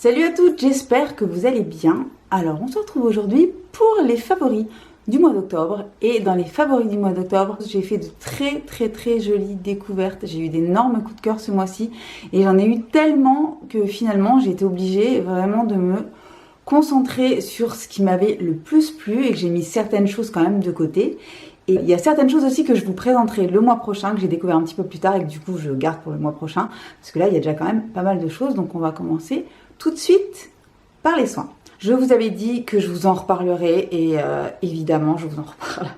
Salut à toutes, j'espère que vous allez bien. Alors on se retrouve aujourd'hui pour les favoris du mois d'octobre. Et dans les favoris du mois d'octobre, j'ai fait de très jolies découvertes. J'ai eu d'énormes coups de cœur ce mois-ci. Et j'en ai eu tellement que finalement j'ai été obligée vraiment de me concentrer sur ce qui m'avait le plus plu. Et que j'ai mis certaines choses quand même de côté. Et il y a certaines choses aussi que je vous présenterai le mois prochain, que j'ai découvert un petit peu plus tard et que du coup je garde pour le mois prochain. Parce que là il y a déjà quand même pas mal de choses. Donc on va commencer tout de suite par les soins. Je vous avais dit que je vous en reparlerai et évidemment je vous en reparle.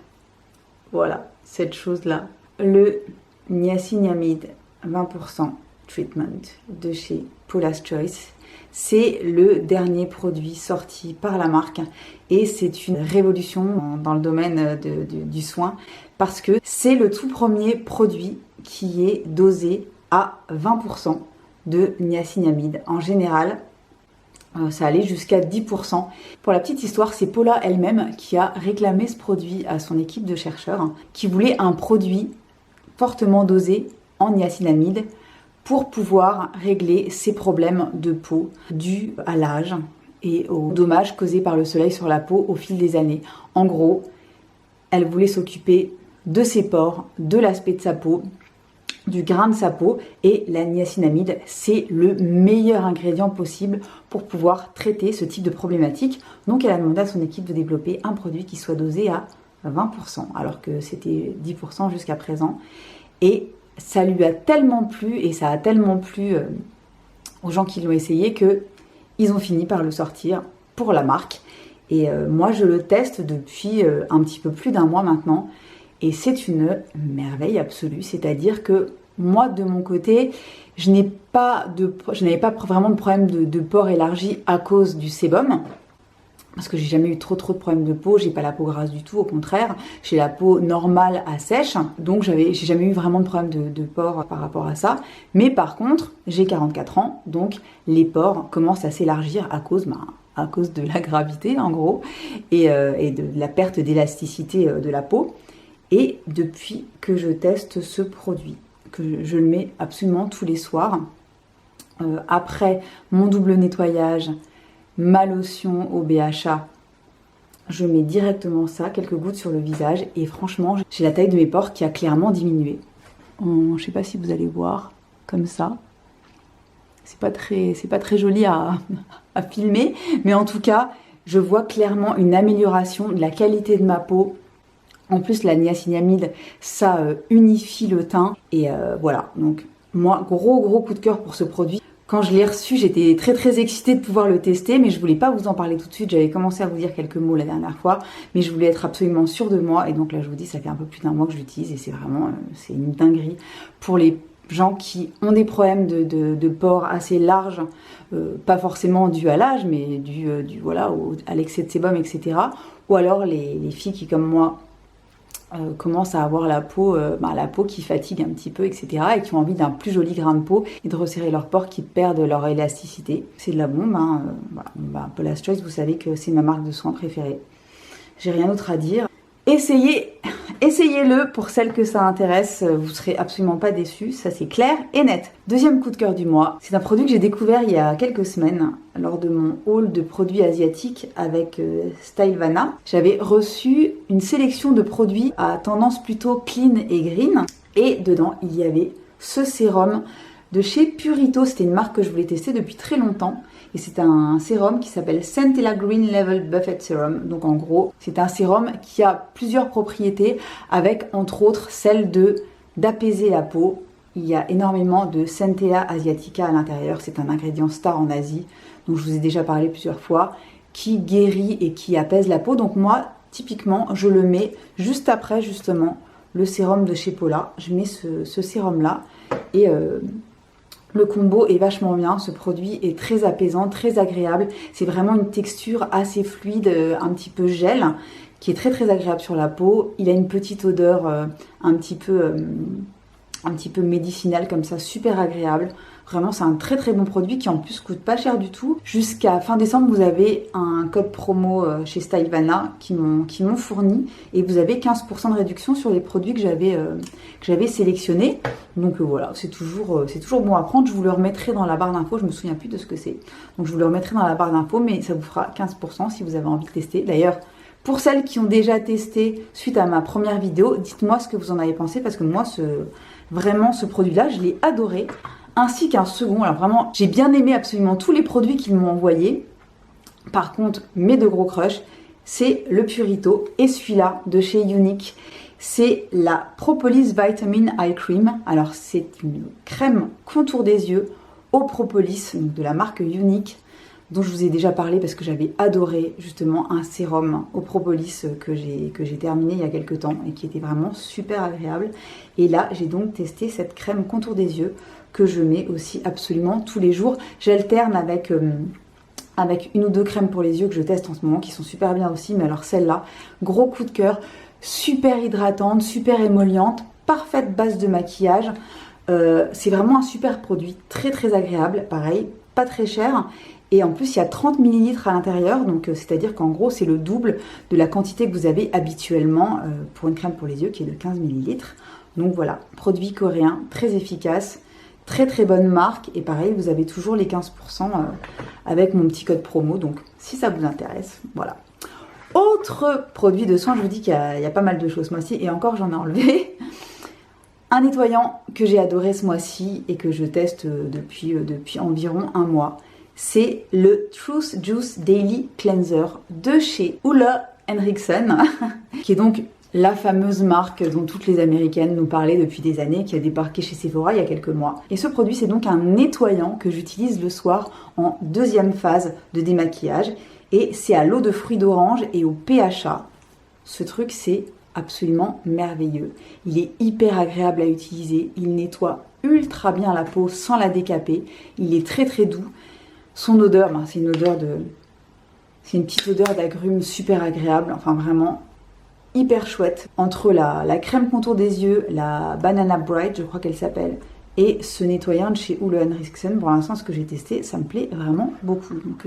Voilà, cette chose-là. Le niacinamide 20% treatment de chez Paula's Choice. C'est le dernier produit sorti par la marque et c'est une révolution dans le domaine du soin parce que c'est le tout premier produit qui est dosé à 20% de niacinamide. En général, ça allait jusqu'à 10%. Pour la petite histoire, c'est Paula elle-même qui a réclamé ce produit à son équipe de chercheurs qui voulait un produit fortement dosé en niacinamide pour pouvoir régler ses problèmes de peau dus à l'âge et aux dommages causés par le soleil sur la peau au fil des années. En gros, elle voulait s'occuper de ses pores, de l'aspect de sa peau, du grain de sa peau, et la niacinamide, c'est le meilleur ingrédient possible pour pouvoir traiter ce type de problématique. Donc elle a demandé à son équipe de développer un produit qui soit dosé à 20%, alors que c'était 10% jusqu'à présent. Et ça lui a tellement plu, et ça a tellement plu aux gens qui l'ont essayé, qu'ils ont fini par le sortir pour la marque. Et moi je le teste depuis un petit peu plus d'un mois maintenant. Et c'est une merveille absolue, c'est-à-dire que moi, de mon côté, je n'avais pas vraiment de problème de pores élargis à cause du sébum, parce que j'ai jamais eu trop de problèmes de peau, j'ai pas la peau grasse du tout, au contraire, j'ai la peau normale à sèche, donc j'ai jamais eu vraiment de problème de pores par rapport à ça. Mais par contre, j'ai 44 ans, donc les pores commencent à s'élargir à cause de la gravité en gros, et de la perte d'élasticité de la peau. Et depuis que je teste ce produit, que je le mets absolument tous les soirs, après mon double nettoyage, ma lotion au BHA, je mets directement ça, quelques gouttes sur le visage, et franchement, j'ai la taille de mes pores qui a clairement diminué. Je ne sais pas si vous allez voir, comme ça. C'est pas très joli à filmer, mais en tout cas, je vois clairement une amélioration de la qualité de ma peau. En plus, la niacinamide, ça unifie le teint. Et voilà, donc moi, gros coup de cœur pour ce produit. Quand je l'ai reçu, j'étais très excitée de pouvoir le tester, mais je voulais pas vous en parler tout de suite. J'avais commencé à vous dire quelques mots la dernière fois, mais je voulais être absolument sûre de moi. Et donc là, je vous dis, ça fait un peu plus d'un mois que je l'utilise et c'est vraiment c'est une dinguerie. Pour les gens qui ont des problèmes de pores assez larges, pas forcément dû à l'âge, mais à l'excès de sébum, etc. Ou alors les filles qui, comme moi, commencent à avoir la peau qui fatigue un petit peu, etc. et qui ont envie d'un plus joli grain de peau et de resserrer leurs pores qui perdent leur élasticité. C'est de la bombe, hein. Voilà. Paula's Choice, vous savez que c'est ma marque de soins préférée. J'ai rien d'autre à dire. Essayez-le pour celles que ça intéresse, vous serez absolument pas déçus, ça c'est clair et net. Deuxième coup de cœur du mois, c'est un produit que j'ai découvert il y a quelques semaines lors de mon haul de produits asiatiques avec Stylevana. J'avais reçu une sélection de produits à tendance plutôt clean et green et dedans il y avait ce sérum de chez Purito. C'était une marque que je voulais tester depuis très longtemps. Et c'est un sérum qui s'appelle Centella Green Level Buffet Serum. Donc en gros, c'est un sérum qui a plusieurs propriétés avec entre autres celle d'apaiser la peau. Il y a énormément de Centella asiatica à l'intérieur. C'est un ingrédient star en Asie, dont je vous ai déjà parlé plusieurs fois, qui guérit et qui apaise la peau. Donc moi, typiquement, je le mets juste après justement le sérum de chez Paula. Je mets ce sérum-là et le combo est vachement bien, ce produit est très apaisant, très agréable. C'est vraiment une texture assez fluide, un petit peu gel, qui est très agréable sur la peau. Il a une petite odeur un petit peu médicinale comme ça, super agréable. Vraiment, c'est un très très bon produit qui en plus coûte pas cher du tout. Jusqu'à fin décembre, vous avez un code promo chez Stylevana qui m'ont fourni et vous avez 15% de réduction sur les produits que j'avais sélectionnés. Donc voilà, c'est toujours bon à prendre. Je vous le remettrai dans la barre d'infos, je me souviens plus de ce que c'est. Donc je vous le remettrai dans la barre d'infos, mais ça vous fera 15% si vous avez envie de tester. D'ailleurs, pour celles qui ont déjà testé suite à ma première vidéo, dites-moi ce que vous en avez pensé parce que moi, vraiment ce produit-là, je l'ai adoré. Ainsi qu'un second, alors vraiment, j'ai bien aimé absolument tous les produits qu'ils m'ont envoyés. Par contre, mes deux gros crushs, c'est le Purito et celui-là de chez Younique. C'est la Propolis Vitamin Eye Cream. Alors, c'est une crème contour des yeux au propolis, donc de la marque Younique, dont je vous ai déjà parlé parce que j'avais adoré justement un sérum au propolis que j'ai terminé il y a quelques temps et qui était vraiment super agréable. Et là, j'ai donc testé cette crème contour des yeux que je mets aussi absolument tous les jours. J'alterne avec une ou deux crèmes pour les yeux que je teste en ce moment qui sont super bien aussi. Mais alors celle-là, gros coup de cœur, super hydratante, super émolliente, parfaite base de maquillage. C'est vraiment un super produit, très très agréable, pareil, pas très cher. Et en plus, il y a 30 ml à l'intérieur, donc c'est-à-dire qu'en gros, c'est le double de la quantité que vous avez habituellement pour une crème pour les yeux qui est de 15 ml. Donc voilà, produit coréen, très efficace. Très très bonne marque et pareil vous avez toujours les 15% avec mon petit code promo, donc si ça vous intéresse, voilà. Autre produit de soin, je vous dis qu'il y a pas mal de choses ce mois-ci et encore j'en ai enlevé. Un nettoyant que j'ai adoré ce mois-ci et que je teste depuis environ un mois, c'est le Truth Juice Daily Cleanser de chez Ole Henriksen qui est donc la fameuse marque dont toutes les américaines nous parlaient depuis des années, qui a débarqué chez Sephora il y a quelques mois. Et ce produit, c'est donc un nettoyant que j'utilise le soir en deuxième phase de démaquillage. Et c'est à l'eau de fruits d'orange et au PHA. Ce truc, c'est absolument merveilleux. Il est hyper agréable à utiliser. Il nettoie ultra bien la peau sans la décaper. Il est très très doux. Son odeur, c'est une petite odeur d'agrumes super agréable. Enfin vraiment hyper chouette. Entre la crème contour des yeux, la Banana Bright, je crois qu'elle s'appelle, et ce nettoyant de chez Ole Henriksen, pour l'instant ce que j'ai testé, ça me plaît vraiment beaucoup. Donc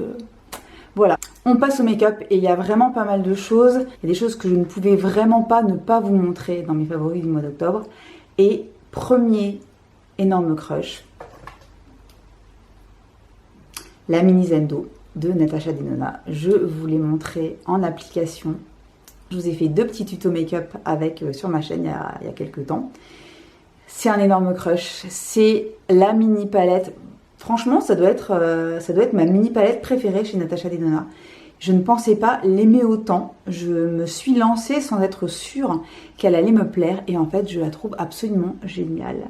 voilà. On passe au make-up et il y a vraiment pas mal de choses. Il y a des choses que je ne pouvais vraiment pas ne pas vous montrer dans mes favoris du mois d'octobre. Et premier énorme crush, la Mini Zendo de Natasha Denona. Je vous l'ai montré en application. Je vous ai fait 2 petits tutos make-up avec sur ma chaîne il y a quelques temps. C'est un énorme crush. C'est la mini palette. Franchement, ça doit être ma mini palette préférée chez Natasha Denona. Je ne pensais pas l'aimer autant. Je me suis lancée sans être sûre qu'elle allait me plaire. Et en fait, je la trouve absolument géniale.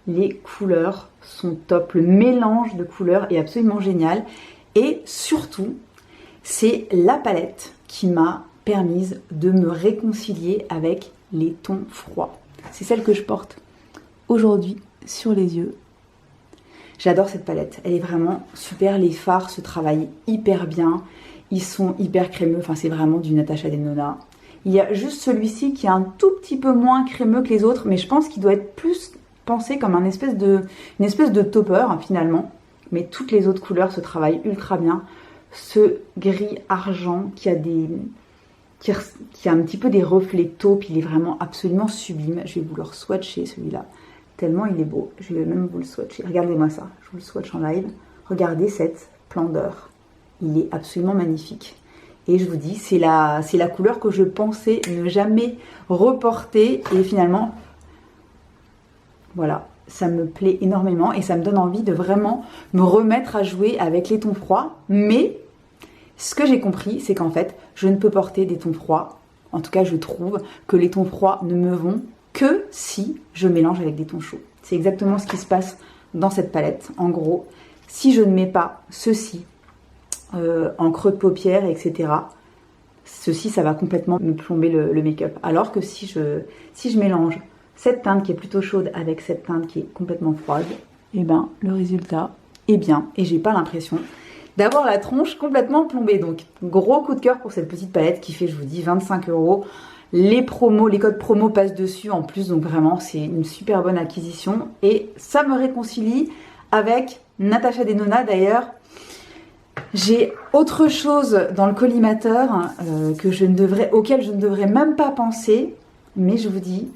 Les couleurs sont top. Le mélange de couleurs est absolument génial. Et surtout, c'est la palette qui m'a permise de me réconcilier avec les tons froids. C'est celle que je porte aujourd'hui sur les yeux. J'adore cette palette, elle est vraiment super. Les fards se travaillent hyper bien, ils sont hyper crémeux, enfin c'est vraiment du Natasha Denona. Il y a juste celui-ci qui est un tout petit peu moins crémeux que les autres, mais je pense qu'il doit être plus pensé comme une espèce de topper finalement. Mais toutes les autres couleurs se travaillent ultra bien. Ce gris argent qui a un petit peu des reflets taupe, il est vraiment absolument sublime. Je vais vous le swatcher celui-là, tellement il est beau. Je vais même vous le swatcher. Regardez-moi ça, je vous le swatch en live. Regardez cette splendeur. Il est absolument magnifique. Et je vous dis, c'est la couleur que je pensais ne jamais reporter. Et finalement, voilà, ça me plaît énormément et ça me donne envie de vraiment me remettre à jouer avec les tons froids. Mais ce que j'ai compris, c'est qu'en fait, je ne peux porter des tons froids. En tout cas, je trouve que les tons froids ne me vont que si je mélange avec des tons chauds. C'est exactement ce qui se passe dans cette palette. En gros, si je ne mets pas ceci en creux de paupières, etc., ceci, ça va complètement me plomber le make-up. Alors que si je mélange cette teinte qui est plutôt chaude avec cette teinte qui est complètement froide, et ben le résultat est bien. Et j'ai pas l'impression d'avoir la tronche complètement plombée. Donc gros coup de cœur pour cette petite palette qui fait, je vous dis, 25 €. Les codes promo passent dessus en plus, donc vraiment c'est une super bonne acquisition et ça me réconcilie avec Natasha Denona d'ailleurs. J'ai autre chose dans le collimateur auquel je ne devrais même pas penser, mais je vous dis,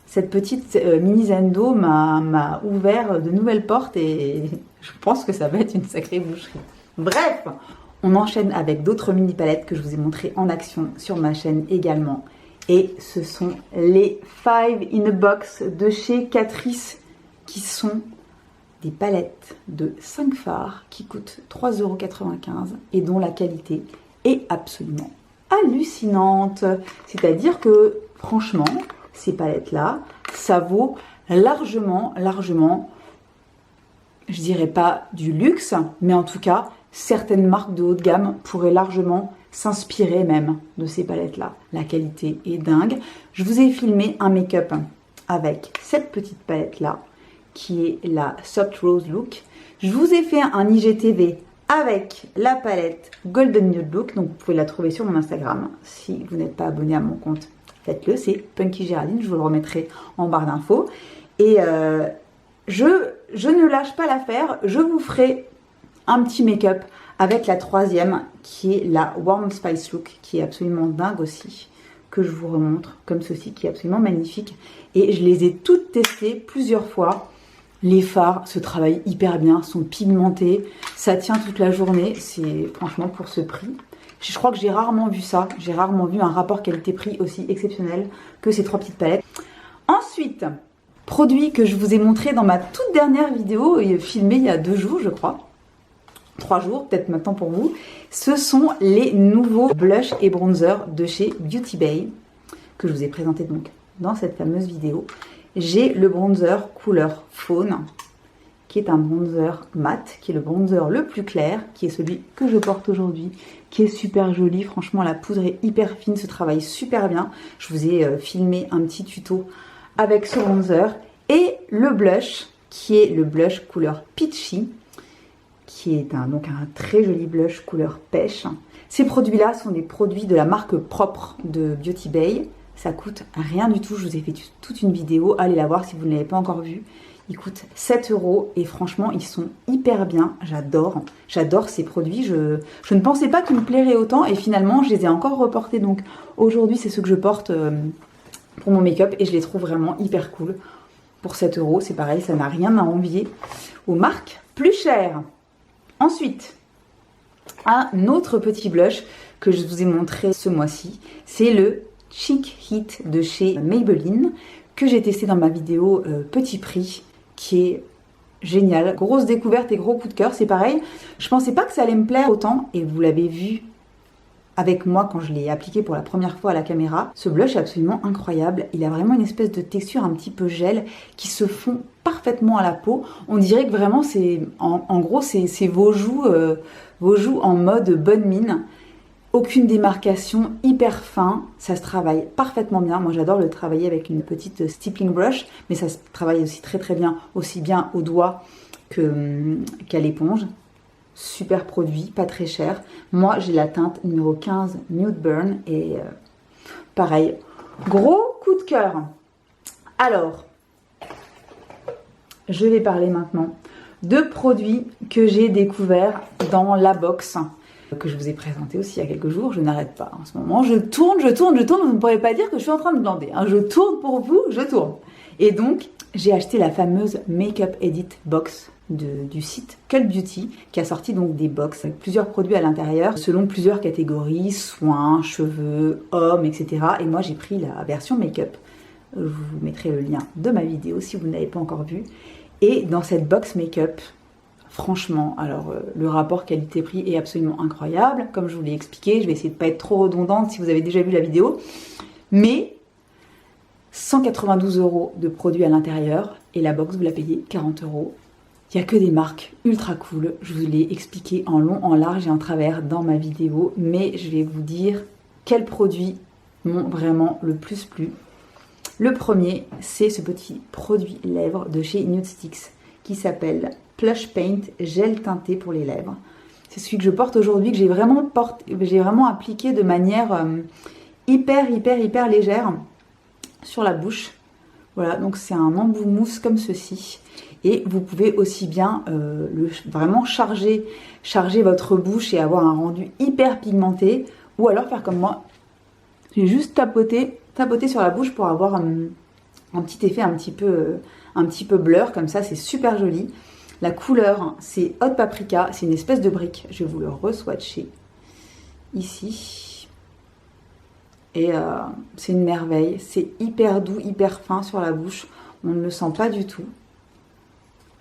cette petite mini Zendo m'a ouvert de nouvelles portes et je pense que ça va être une sacrée boucherie. Bref, on enchaîne avec d'autres mini palettes que je vous ai montrées en action sur ma chaîne également. Et ce sont les 5 in a Box de chez Catrice qui sont des palettes de 5 fards qui coûtent 3,95 € et dont la qualité est absolument hallucinante. C'est-à-dire que franchement, ces palettes-là, ça vaut largement, je dirais pas du luxe, mais en tout cas, certaines marques de haut de gamme pourraient largement s'inspirer même de ces palettes-là. La qualité est dingue. Je vous ai filmé un make-up avec cette petite palette-là, qui est la Soft Rose Look. Je vous ai fait un IGTV avec la palette Golden Nude Look, donc vous pouvez la trouver sur mon Instagram. Si vous n'êtes pas abonné à mon compte, faites-le, c'est Punky Géraldine, je vous le remettrai en barre d'infos. Et je ne lâche pas l'affaire, je vous ferai un petit make-up avec la troisième qui est la Warm Spice Look, qui est absolument dingue aussi, que je vous remontre comme ceci, qui est absolument magnifique. Et je les ai toutes testées plusieurs fois. Les fards se travaillent hyper bien, sont pigmentés, ça tient toute la journée, c'est franchement pour ce prix. Je crois que j'ai rarement vu ça, j'ai rarement vu un rapport qualité-prix aussi exceptionnel que ces trois petites palettes. Ensuite, produit que je vous ai montré dans ma toute dernière vidéo, filmée il y a 2 jours je crois. 3 jours, peut-être maintenant pour vous. Ce sont les nouveaux blushs et bronzers de chez Beauty Bay, que je vous ai présenté donc dans cette fameuse vidéo. J'ai le bronzer couleur faune, qui est un bronzer mat, qui est le bronzer le plus clair, qui est celui que je porte aujourd'hui, qui est super joli. Franchement, la poudre est hyper fine, se travaille super bien. Je vous ai filmé un petit tuto avec ce bronzer. Et le blush, qui est le blush couleur peachy, qui est donc un très joli blush couleur pêche. Ces produits-là sont des produits de la marque propre de Beauty Bay. Ça coûte rien du tout, je vous ai fait toute une vidéo, allez la voir si vous ne l'avez pas encore vue. Ils coûtent 7 € et franchement ils sont hyper bien, j'adore ces produits. Je ne pensais pas qu'ils me plairaient autant et finalement je les ai encore reportés. Donc aujourd'hui c'est ce que je porte pour mon make-up et je les trouve vraiment hyper cool. Pour 7 €, c'est pareil, ça n'a rien à envier aux marques plus chères. Ensuite, un autre petit blush que je vous ai montré ce mois-ci, c'est le Cheek Hit de chez Maybelline, que j'ai testé dans ma vidéo petit prix, qui est génial. Grosse découverte et gros coup de cœur, c'est pareil. Je pensais pas que ça allait me plaire autant, et vous l'avez vu avec moi quand je l'ai appliqué pour la première fois à la caméra. Ce blush est absolument incroyable. Il a vraiment une espèce de texture un petit peu gel qui se fond parfaitement à la peau. On dirait que vraiment c'est, en gros, c'est vos joues en mode bonne mine. Aucune démarcation, hyper fin, ça se travaille parfaitement bien. Moi j'adore le travailler avec une petite stippling brush, mais ça se travaille aussi très bien, aussi bien au doigt qu'à l'éponge. Super produit, pas très cher. Moi j'ai la teinte numéro 15 Nude Burn et pareil, gros coup de cœur. Alors, je vais parler maintenant de produits que j'ai découverts dans la box, que je vous ai présenté aussi il y a quelques jours. Je n'arrête pas en ce moment, je tourne, vous ne pourrez pas dire que je suis en train de glander, hein. Je tourne pour vous, je tourne. Et donc, j'ai acheté la fameuse Makeup Edit Box du site Cult Beauty, qui a sorti donc des box avec plusieurs produits à l'intérieur, selon plusieurs catégories, soins, cheveux, hommes, etc. Et moi, j'ai pris la version make-up. Je vous mettrai le lien de ma vidéo si vous ne l'avez pas encore vu. Et dans cette box make-up, franchement, alors le rapport qualité-prix est absolument incroyable. Comme je vous l'ai expliqué, je vais essayer de ne pas être trop redondante si vous avez déjà vu la vidéo. Mais 192 € de produits à l'intérieur et la box, vous la payez 40 €. Il n'y a que des marques ultra cool. Je vous l'ai expliqué en long, en large et en travers dans ma vidéo. Mais je vais vous dire quels produits m'ont vraiment le plus plu. Le premier, c'est ce petit produit lèvres de chez Nude Sticks qui s'appelle Plush Paint Gel Teinté pour les lèvres. C'est celui que je porte aujourd'hui, que j'ai vraiment appliqué de manière hyper légère sur la bouche Voilà, donc c'est un embout mousse comme ceci. Et vous pouvez aussi bien vraiment charger votre bouche et avoir un rendu hyper pigmenté. Ou alors faire comme moi, j'ai juste tapoté sur la bouche pour avoir un petit effet un petit peu blur, comme ça c'est super joli. La couleur, c'est Hot Paprika, c'est une espèce de brique. Je vais vous le re-swatcher ici. Et c'est une merveille, c'est hyper doux, hyper fin sur la bouche. On ne le sent pas du tout.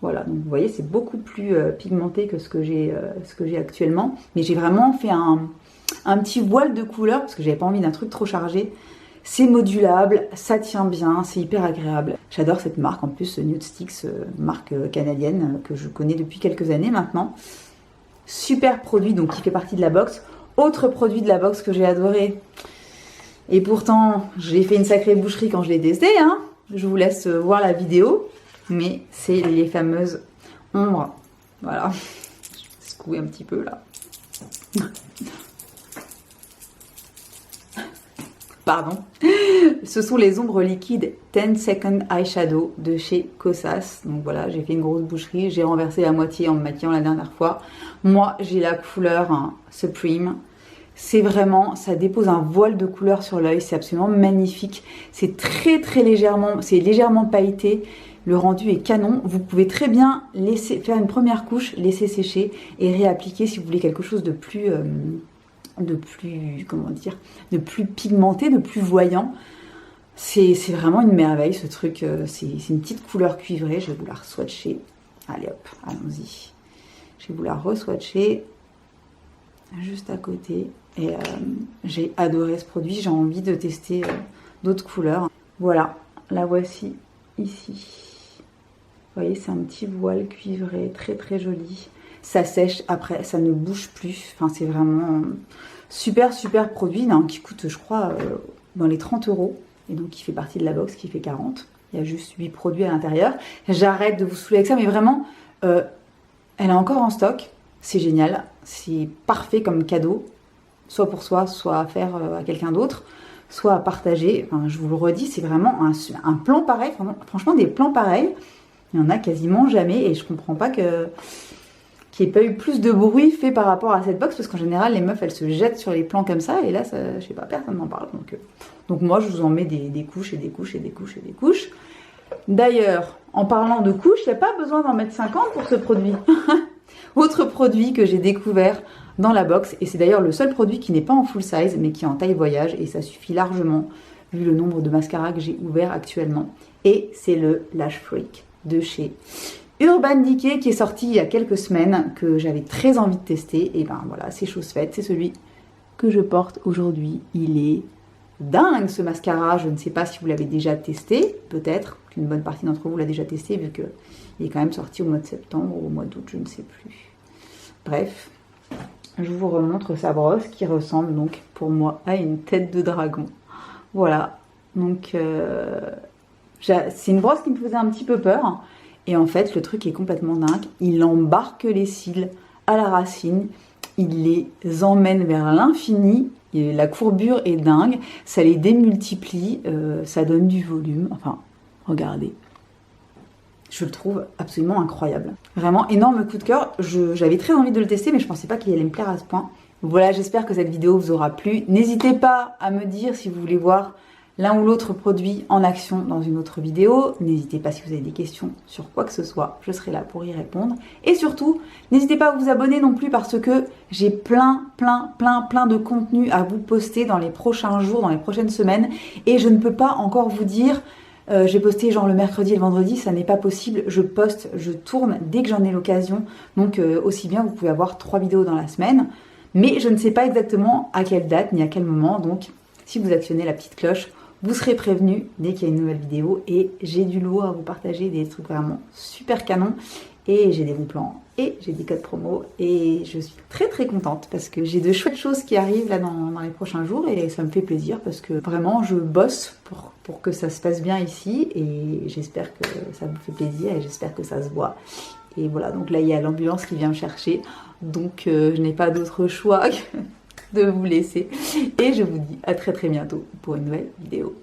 Voilà, donc vous voyez, c'est beaucoup plus pigmenté que ce que j'ai actuellement. Mais j'ai vraiment fait un petit voile de couleur parce que j'avais pas envie d'un truc trop chargé. C'est modulable, ça tient bien, c'est hyper agréable. J'adore cette marque, en plus Nude Sticks, marque canadienne que je connais depuis quelques années maintenant. Super produit, donc qui fait partie de la box. Autre produit de la box que j'ai adoré. Et pourtant, j'ai fait une sacrée boucherie quand je l'ai testé, hein. Je vous laisse voir la vidéo. Mais c'est les fameuses ombres. Voilà. Je vais secouer un petit peu là. Pardon. Ce sont les ombres liquides 10 Second Eyeshadow de chez Kosas. Donc voilà, j'ai fait une grosse boucherie. J'ai renversé la moitié en me maquillant la dernière fois. Moi, j'ai la couleur Supreme. C'est vraiment, ça dépose un voile de couleur sur l'œil. C'est absolument magnifique. C'est très légèrement, c'est légèrement pailleté. Le rendu est canon. Vous pouvez très bien faire une première couche, laisser sécher et réappliquer si vous voulez quelque chose de plus comment dire, de plus pigmenté, de plus voyant. C'est vraiment une merveille ce truc. C'est une petite couleur cuivrée. Je vais vous la re-swatcher. Allez hop, allons-y. Je vais vous la re-swatcher juste à côté. Et j'ai adoré ce produit. J'ai envie de tester d'autres couleurs. Voilà, la voici ici. Vous voyez, c'est un petit voile cuivré, très joli. Ça sèche après, ça ne bouge plus. Enfin, c'est vraiment super produit hein, qui coûte, je crois, dans les 30 €. Et donc, qui fait partie de la box qui fait 40. Il y a juste 8 produits à l'intérieur. J'arrête de vous saouler avec ça, mais vraiment, elle est encore en stock. C'est génial. C'est parfait comme cadeau. Soit pour soi, soit à faire à quelqu'un d'autre. Soit à partager. Enfin, je vous le redis, c'est vraiment un plan pareil. Franchement, des plans pareils. Il n'y en a quasiment jamais et je comprends pas qu'il n'y ait pas eu plus de bruit fait par rapport à cette box parce qu'en général les meufs elles se jettent sur les plans comme ça et là ça, je sais pas, personne n'en parle donc moi je vous en mets des couches et des couches et des couches et des couches. D'ailleurs en parlant de couches, il n'y a pas besoin d'en mettre 50 pour ce produit. Autre produit que j'ai découvert dans la box et c'est d'ailleurs le seul produit qui n'est pas en full size mais qui est en taille voyage et ça suffit largement vu le nombre de mascaras que j'ai ouvert actuellement et c'est le Lash Freak de chez Urban Decay qui est sorti il y a quelques semaines, que j'avais très envie de tester. Et ben voilà, c'est chose faite. C'est celui que je porte aujourd'hui. Il est dingue ce mascara. Je ne sais pas si vous l'avez déjà testé. Peut-être qu'une bonne partie d'entre vous l'a déjà testé vu qu'il est quand même sorti au mois de septembre ou au mois d'août, je ne sais plus. Bref, je vous remontre sa brosse qui ressemble donc pour moi à une tête de dragon. Voilà, donc c'est une brosse qui me faisait un petit peu peur. Et en fait, le truc est complètement dingue. Il embarque les cils à la racine. Il les emmène vers l'infini. La courbure est dingue. Ça les démultiplie. Ça donne du volume. Enfin, regardez. Je le trouve absolument incroyable. Vraiment, énorme coup de cœur. J'avais très envie de le tester, mais je ne pensais pas qu'il allait me plaire à ce point. Voilà, j'espère que cette vidéo vous aura plu. N'hésitez pas à me dire si vous voulez voir l'un ou l'autre produit en action dans une autre vidéo. N'hésitez pas si vous avez des questions sur quoi que ce soit, je serai là pour y répondre. Et surtout, n'hésitez pas à vous abonner non plus parce que j'ai plein de contenu à vous poster dans les prochains jours, dans les prochaines semaines. Et je ne peux pas encore vous dire, j'ai posté genre le mercredi et le vendredi, ça n'est pas possible. Je poste, je tourne dès que j'en ai l'occasion. Donc aussi bien, vous pouvez avoir 3 vidéos dans la semaine. Mais je ne sais pas exactement à quelle date ni à quel moment. Donc si vous actionnez la petite cloche, vous serez prévenu dès qu'il y a une nouvelle vidéo et j'ai du lourd à vous partager, des trucs vraiment super canons et j'ai des bons plans et j'ai des codes promo et je suis très contente parce que j'ai de chouettes choses qui arrivent là dans les prochains jours et ça me fait plaisir parce que vraiment je bosse pour que ça se passe bien ici et j'espère que ça vous fait plaisir et j'espère que ça se voit. Et voilà, donc là il y a l'ambulance qui vient me chercher donc je n'ai pas d'autre choix que de vous laisser et je vous dis à très bientôt pour une nouvelle vidéo.